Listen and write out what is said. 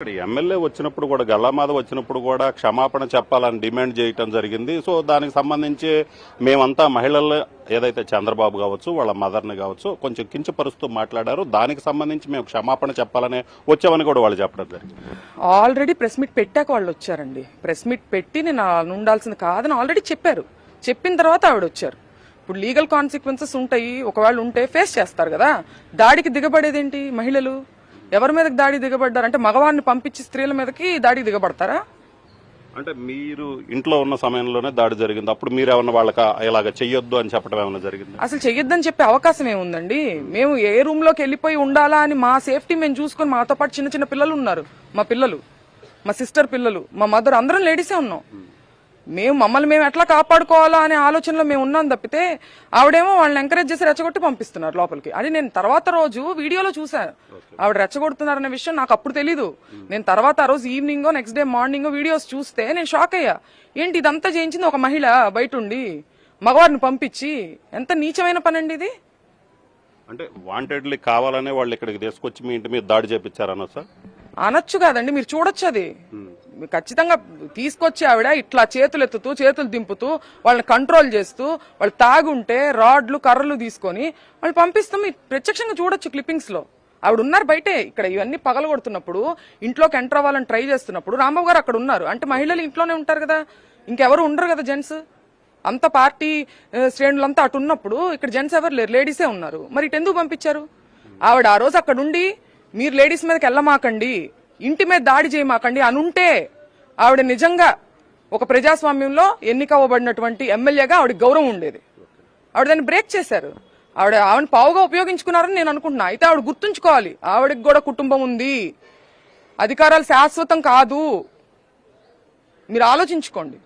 ఇక్కడ ఎమ్మెల్యే వచ్చినప్పుడు కూడా గల్లామాధవ్ వచ్చినప్పుడు కూడా క్షమాపణ చెప్పాలని డిమాండ్ చేయటం జరిగింది. సో దానికి సంబంధించి మేమంతా మహిళలు ఏదైతే చంద్రబాబు కావచ్చు వాళ్ళ మదర్ని కావచ్చు కొంచెం కించపరుస్తూ మాట్లాడారు. దానికి సంబంధించి మేము క్షమాపణ చెప్పాలనే వచ్చామని కూడా వాళ్ళు చెప్పడం జరిగింది. ఆల్రెడీ ప్రెస్ మీట్ పెట్టాక వాళ్ళు వచ్చారండి. ప్రెస్ మీట్ పెట్టి నేను ఉండాల్సింది కాదని ఆల్రెడీ చెప్పారు. చెప్పిన తర్వాత ఆవిడ వచ్చారు. ఇప్పుడు లీగల్ కాన్సిక్వెన్సెస్ ఉంటాయి, ఒకవేళ ఉంటే ఫేస్ చేస్తారు కదా. దాడికి దిగబడేదేంటి? మహిళలు ఎవరి మీదకి దాడి దిగబడ్డారు అంటే మగవారిని పంపించి స్త్రీల మీదకి దాడికి దిగబడతారా? అంటే మీరు ఇంట్లో ఉన్న సమయంలోనే దాడి జరిగింది, అప్పుడు మీరు ఏమన్నా వాళ్ళకి ఇలాగ చెయ్యొద్దు అని చెప్పడం ఏమన్నా జరిగింది? అసలు చెయ్యొద్దని చెప్పే అవకాశం ఏముందండి? మేము ఏ రూమ్ లోకి వెళ్ళిపోయి ఉండాలా అని మా సేఫ్టీ మేము చూసుకుని, మాతో పాటు చిన్న చిన్న పిల్లలు ఉన్నారు, మా పిల్లలు, మా సిస్టర్ పిల్లలు, మా మదర్, అందరం లేడీసే ఉన్నాం. మమ్మల్ని మేము ఎట్లా కాపాడుకోవాలా అనే ఆలోచనలో మేము ఉన్నాం తప్పితే ఆవిడేమో వాళ్ళని ఎంకరేజ్ చేసి రెచ్చగొట్టి పంపిస్తున్నారు లోపలికి. అది నేను తర్వాత రోజు వీడియోలో చూసాను. ఆవిడ రెచ్చగొడుతున్నారనే విషయం నాకు అప్పుడు తెలీదు. నేను తర్వాత ఆ రోజు evening next day morning videos చూస్తే నేను షాక్ అయ్యా. ఏంటి ఇదంతా చేయించింది ఒక మహిళ బయట ఉండి మగవారిని పంపించి? ఎంత నీచమైన పని అండి ఇది. అంటే వాంటెడ్లీ కావాలనే వాళ్ళు ఇక్కడికి తీసుకొచ్చి మీ ఇంటి మీద దాడి చేపించారన్న సార్ అనొచ్చు కాదండి, మీరు చూడొచ్చు. అది ఖచ్చితంగా తీసుకొచ్చి ఆవిడ ఇట్లా చేతులు ఎత్తుతూ చేతులు దింపుతూ వాళ్ళని కంట్రోల్ చేస్తూ, వాళ్ళు తాగుంటే రాడ్లు కర్రలు తీసుకొని వాళ్ళు పంపిస్తాం. ప్రత్యక్షంగా చూడొచ్చు క్లిప్పింగ్స్ లో. ఆవిడ ఉన్నారు బయటే. ఇక్కడ ఇవన్నీ పగలగొడుతున్నప్పుడు, ఇంట్లోకి ఎంటర్ అవ్వాలని ట్రై చేస్తున్నప్పుడు రాంబాబు గారు అక్కడ ఉన్నారు. అంటే మహిళలు ఇంట్లోనే ఉంటారు కదా, ఇంకెవరు ఉండరు కదా జెంట్స్. అంత పార్టీ శ్రేణులంతా అటు ఉన్నప్పుడు ఇక్కడ జెంట్స్ ఎవరు లేరు, లేడీసే ఉన్నారు. మరి ఇటు ఎందుకు పంపించారు? ఆవిడ ఆ రోజు అక్కడ ఉండి మీరు లేడీస్ మీదకి వెళ్ళమాకండి, ఇంటి మీద దాడి చేయమాకండి అనుంటే ఆవిడ నిజంగా ఒక ప్రజాస్వామ్యంలో ఎన్నికవ్వబడినటువంటి ఎమ్మెల్యేగా ఆవిడ గౌరవం ఉండేది. ఆవిడ దాన్ని బ్రేక్ చేశారు. ఆవిడని పావుగా ఉపయోగించుకున్నారని నేను అనుకుంటున్నా. అయితే ఆవిడ గుర్తుంచుకోవాలి, ఆవిడకి కూడా కుటుంబం ఉంది, అధికారాలు శాశ్వతం కాదు. మీరు ఆలోచించుకోండి.